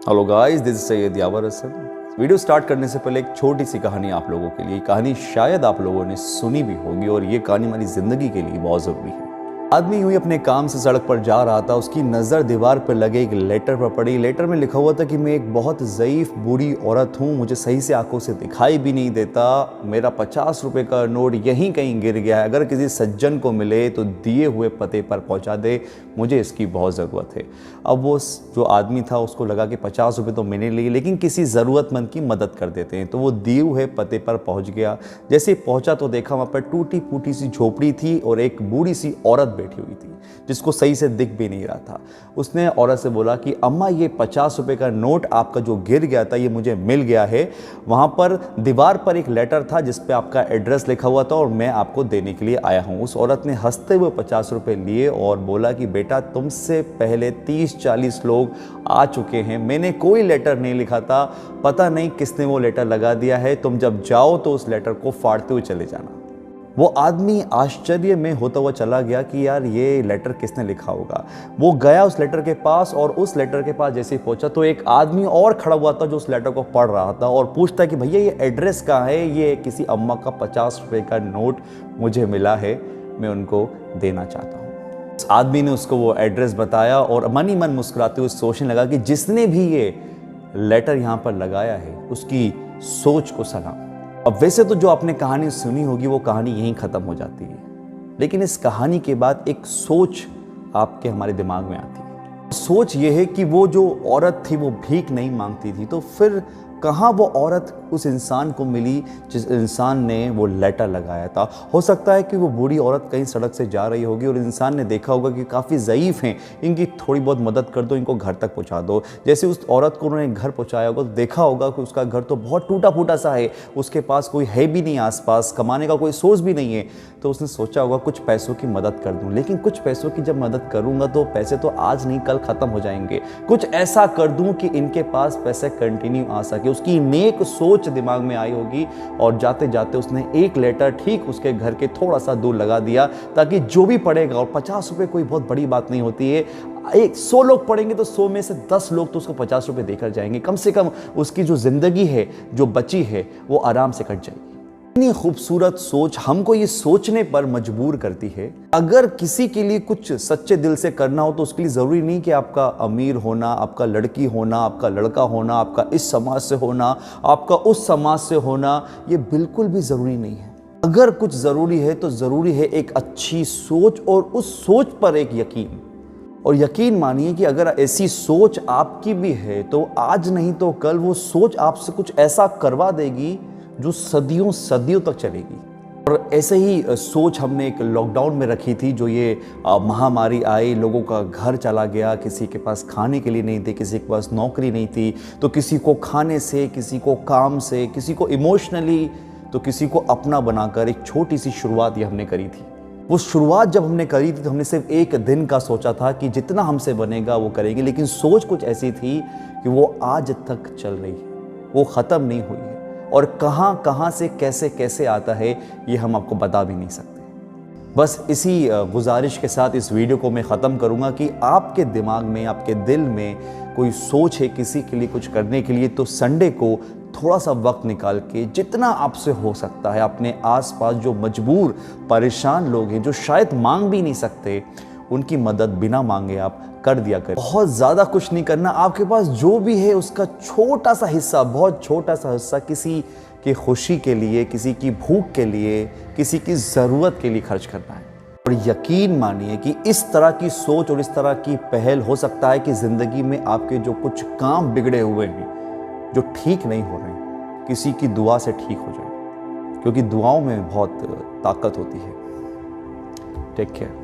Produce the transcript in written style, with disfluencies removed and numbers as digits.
Hello guys, this is Syed Yawar Hasan. Video start करने से पहले एक छोटी सी कहानी आप लोगों के लिए। कहानी शायद आप लोगों ने सुनी भी होगी और ये कहानी हमारी ज़िंदगी के लिए बहुत ज़रूरी है। आदमी यूं ही अपने काम से सड़क पर जा रहा था। उसकी नज़र दीवार पर लगे एक लेटर पर पड़ी। लेटर में लिखा हुआ था कि मैं एक बहुत ज़ईफ़ बूढ़ी औरत हूँ, मुझे सही से आंखों से दिखाई भी नहीं देता, मेरा 50 रुपये का नोट यहीं कहीं गिर गया है, अगर किसी सज्जन को मिले तो दिए हुए पते पर पहुँचा दे, मुझे इसकी बहुत ज़रूरत है। अब वो जो आदमी था उसको लगा कि 50 रुपये तो मैंने लिए, लेकिन किसी ज़रूरतमंद की मदद कर देते हैं, तो वो दिए हुए पते पर पहुँच गया। जैसे ही पहुँचा तो देखा वहाँ पर टूटी फूटी सी झोपड़ी थी और एक बूढ़ी सी औरत बैठी हुई थी जिसको सही से दिख भी नहीं रहा था। उसने औरत से बोला कि अम्मा, ये 50 रुपये का नोट आपका जो गिर गया था ये मुझे मिल गया है। वहाँ पर दीवार पर एक लेटर था जिस पे आपका एड्रेस लिखा हुआ था और मैं आपको देने के लिए आया हूँ। उस औरत ने हंसते हुए 50 रुपये लिए और बोला कि बेटा, तुमसे पहले 30-40 लोग आ चुके हैं, मैंने कोई लेटर नहीं लिखा था, पता नहीं किसने वो लेटर लगा दिया है, तुम जब जाओ तो उस लेटर को फाड़ते हुए चले जाना। वो आदमी आश्चर्य में होता हुआ चला गया कि यार ये लेटर किसने लिखा होगा। वो गया उस लेटर के पास और उस लेटर के पास जैसे ही पहुंचा तो एक आदमी और खड़ा हुआ था जो उस लेटर को पढ़ रहा था और पूछता कि भैया ये एड्रेस कहाँ है, ये किसी अम्मा का 50 रुपये का नोट मुझे मिला है, मैं उनको देना चाहता हूँ। उस आदमी ने उसको वो एड्रेस बताया और मन ही मन मुस्कुराते हुए सोचने लगा कि जिसने भी ये लेटर यहाँ पर लगाया है उसकी सोच को सलाम। अब वैसे तो जो आपने कहानी सुनी होगी वो कहानी यहीं ख़त्म हो जाती है, लेकिन इस कहानी के बाद एक सोच आपके हमारे दिमाग में आती है। सोच ये है कि वो जो औरत थी वो भीख नहीं मांगती थी, तो फिर कहाँ वो औरत उस इंसान को मिली जिस इंसान ने वो लेटर लगाया था। हो सकता है कि वो बूढ़ी औरत कहीं सड़क से जा रही होगी और इंसान ने देखा होगा कि काफ़ी ज़ईफ़ हैं, इनकी थोड़ी बहुत मदद कर दो, इनको घर तक पहुंचा दो। जैसे उस औरत को उन्होंने घर पहुंचाया होगा तो देखा होगा कि उसका घर तो बहुत टूटा फूटा सा है, उसके पास कोई है भी नहीं, आसपास कमाने का कोई सोर्स भी नहीं है, तो उसने सोचा होगा कुछ पैसों की मदद कर दूं। लेकिन कुछ पैसों की जब मदद करूंगा तो पैसे तो आज नहीं कल ख़त्म हो जाएंगे, कुछ ऐसा कर दूं कि इनके पास पैसे कंटिन्यू आ सके। उसकी नेक सोच दिमाग में आई होगी और जाते जाते उसने एक लेटर ठीक उसके घर के थोड़ा सा दूर लगा दिया ताकि जो भी पढ़ेगा, और 50 रुपये कोई बहुत बड़ी बात नहीं होती है, 100 लोग पढ़ेंगे तो 100 में से 10 लोग तो उसको 50 रुपये देकर जाएंगे। कम से कम उसकी जो जिंदगी है जो बची है वो आराम से कट जाएगी। इतनी खूबसूरत सोच हमको ये सोचने पर मजबूर करती है। अगर किसी के लिए कुछ सच्चे दिल से करना हो तो उसके लिए ज़रूरी नहीं कि आपका अमीर होना, आपका लड़की होना, आपका लड़का होना, आपका इस समाज से होना, आपका उस समाज से होना, ये बिल्कुल भी ज़रूरी नहीं है। अगर कुछ ज़रूरी है तो ज़रूरी है एक अच्छी सोच और उस सोच पर एक यकीन। और यकीन मानिए कि अगर ऐसी सोच आपकी भी है तो आज नहीं तो कल वो सोच आपसे कुछ ऐसा करवा देगी जो सदियों सदियों तक चलेगी। और ऐसे ही सोच हमने एक लॉकडाउन में रखी थी। जो ये महामारी आई, लोगों का घर चला गया, किसी के पास खाने के लिए नहीं थे, किसी के पास नौकरी नहीं थी, तो किसी को खाने से, किसी को काम से, किसी को इमोशनली, तो किसी को अपना बनाकर एक छोटी सी शुरुआत ये हमने करी थी। वो शुरुआत जब हमने करी थी तो हमने सिर्फ एक दिन का सोचा था कि जितना हमसे बनेगा वो करेंगे, लेकिन सोच कुछ ऐसी थी कि वो आज तक चल रही है, वो ख़त्म नहीं हुई है। और कहाँ कहाँ से कैसे कैसे आता है ये हम आपको बता भी नहीं सकते। बस इसी गुजारिश के साथ इस वीडियो को मैं ख़त्म करूँगा कि आपके दिमाग में, आपके दिल में कोई सोच है किसी के लिए कुछ करने के लिए, तो संडे को थोड़ा सा वक्त निकाल के जितना आपसे हो सकता है अपने आसपास जो मजबूर परेशान लोग हैं, जो शायद मांग भी नहीं सकते, उनकी मदद बिना मांगे आप कर दिया करें। बहुत ज़्यादा कुछ नहीं करना, आपके पास जो भी है उसका छोटा सा हिस्सा, बहुत छोटा सा हिस्सा किसी की खुशी के लिए, किसी की भूख के लिए, किसी की ज़रूरत के लिए खर्च करना है। और यकीन मानिए कि इस तरह की सोच और इस तरह की पहल हो सकता है कि ज़िंदगी में आपके जो कुछ काम बिगड़े हुए हैं, जो ठीक नहीं हो रहे हैं, किसी की दुआ से ठीक हो जाए, क्योंकि दुआओं में बहुत ताकत होती है। Take care.